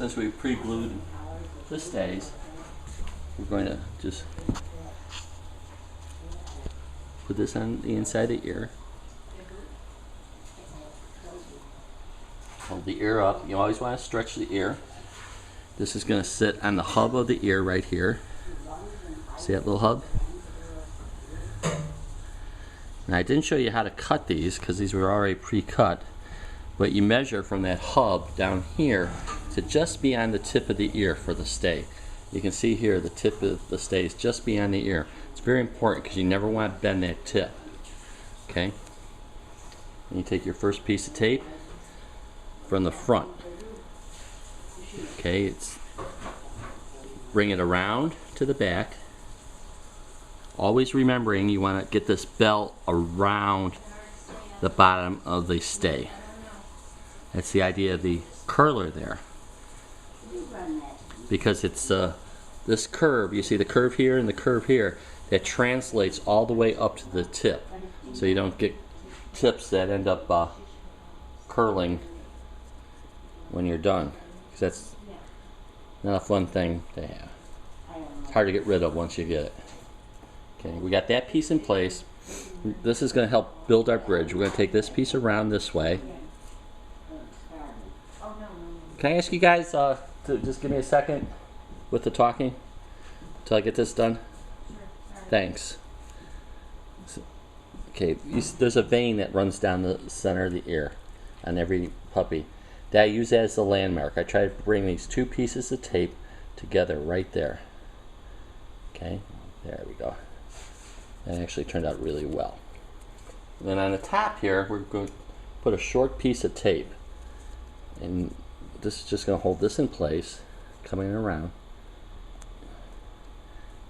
since we pre-glued the stays, we're going to just put this on the inside of the ear. Hold the ear up. You always want to stretch the ear. This is going to sit on the hub of the ear right here. See that little hub? Now I didn't show you how to cut these because these were already pre-cut, but you measure from that hub down here to just beyond the tip of the ear for the stay. You can see here the tip of the stay is just beyond the ear. It's very important because you never want to bend that tip. Okay? And you take your first piece of tape from the front. Okay, bring it around to the back. Always remembering you want to get this belt around the bottom of the stay. That's the idea of the curler there. Because it's this curve, you see the curve here and the curve here, that translates all the way up to the tip. So you don't get tips that end up curling when you're done. Because that's not a fun thing to have. It's hard to get rid of once you get it. Okay, we got that piece in place. This is going to help build our bridge. We're going to take this piece around this way. Can I ask you guys to just give me a second with the talking until I get this done? Thanks. Okay, there's a vein that runs down the center of the ear on every puppy. That I use as a landmark. I try to bring these two pieces of tape together right there. Okay, there we go. That actually turned out really well. And then on the top here, we're going to put a short piece of tape. And this is just going to hold this in place, coming around.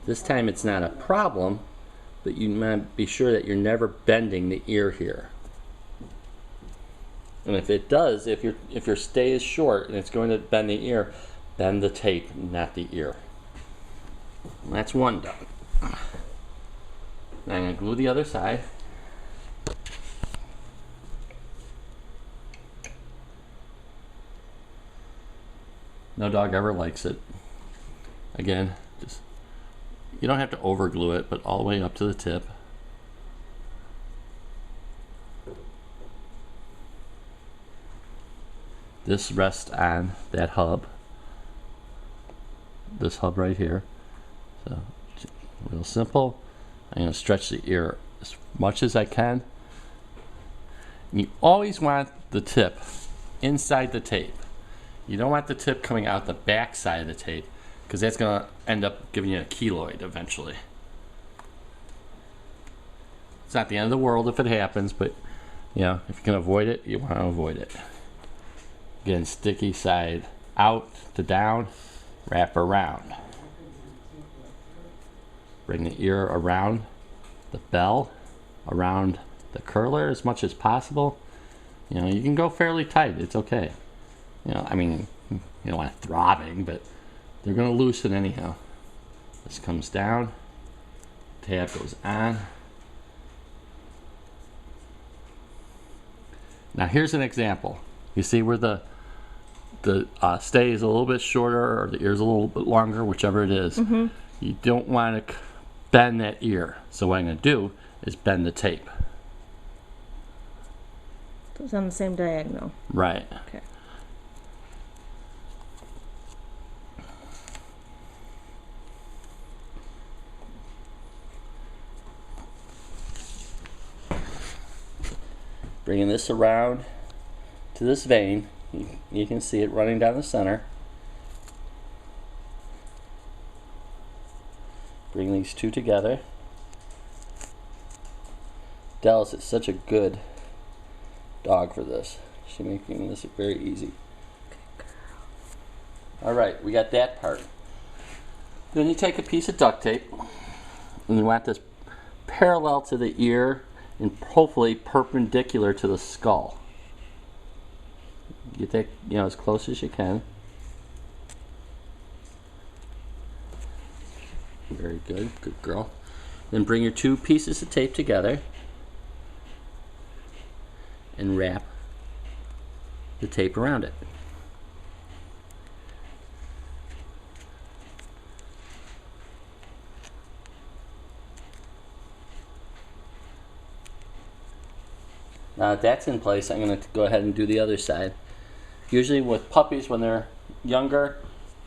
This time it's not a problem, but you might be sure that you're never bending the ear here. And if it does, if your stay is short and it's going to bend the ear, bend the tape, not the ear. And that's one done. Now I'm going to glue the other side. No dog ever likes it. Again, just you don't have to over glue it, but all the way up to the tip. This rests on that hub. This hub right here. So, real simple. I'm going to stretch the ear as much as I can. And you always want the tip inside the tape. You don't want the tip coming out the back side of the tape, because that's going to end up giving you a keloid eventually. It's not the end of the world if it happens, but you know, if you can avoid it, you want to avoid it. Again, sticky side out to down, wrap around. Bring the ear around the bell, around the curler as much as possible. You know, you can go fairly tight, it's okay. You know, I mean, you don't want it throbbing, but they're going to loosen anyhow. This comes down, tab goes on. Now here's an example. You see where the stay is a little bit shorter or the ear is a little bit longer, whichever it is. Mm-hmm. You don't want to bend that ear. So what I'm going to do is bend the tape. So it's on the same diagonal. Right. Okay. Bringing this around to this vein. You can see it running down the center. Bring these two together. Dallas is such a good dog for this. She's making this very easy. Alright, we got that part. Then you take a piece of duct tape and you want this parallel to the ear and hopefully perpendicular to the skull. Get that, you know, as close as you can. Very good, good girl. Then bring your two pieces of tape together and wrap the tape around it. That's in place. I'm going to go ahead and do the other side. Usually with puppies, when they're younger,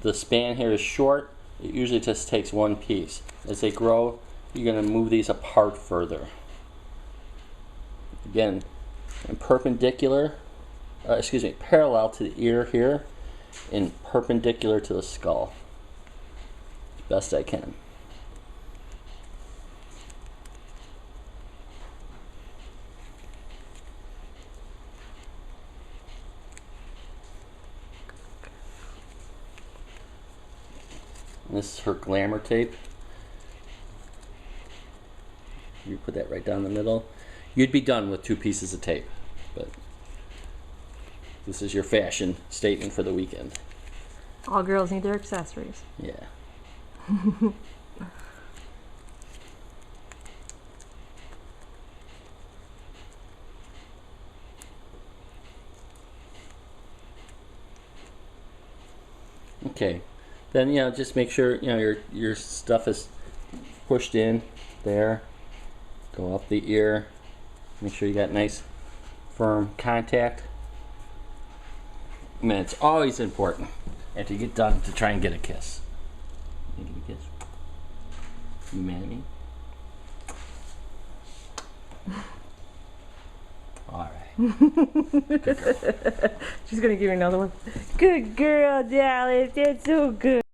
the span here is short. It usually just takes one piece. As they grow, you're going to move these apart further. Again, perpendicular, parallel to the ear here, and perpendicular to the skull. As best I can. This is her glamour tape. You put that right down the middle. You'd be done with 2 pieces of tape, but this is your fashion statement for the weekend. All girls need their accessories. Yeah. Okay. Then just make sure your stuff is pushed in there. Go up the ear. Make sure you got nice firm contact. And then it's always important after you get done to try and get a kiss. Can you give me a kiss? You mad at me? All right. Good girl. She's gonna give me another one. Good girl, Dallas. That's so good.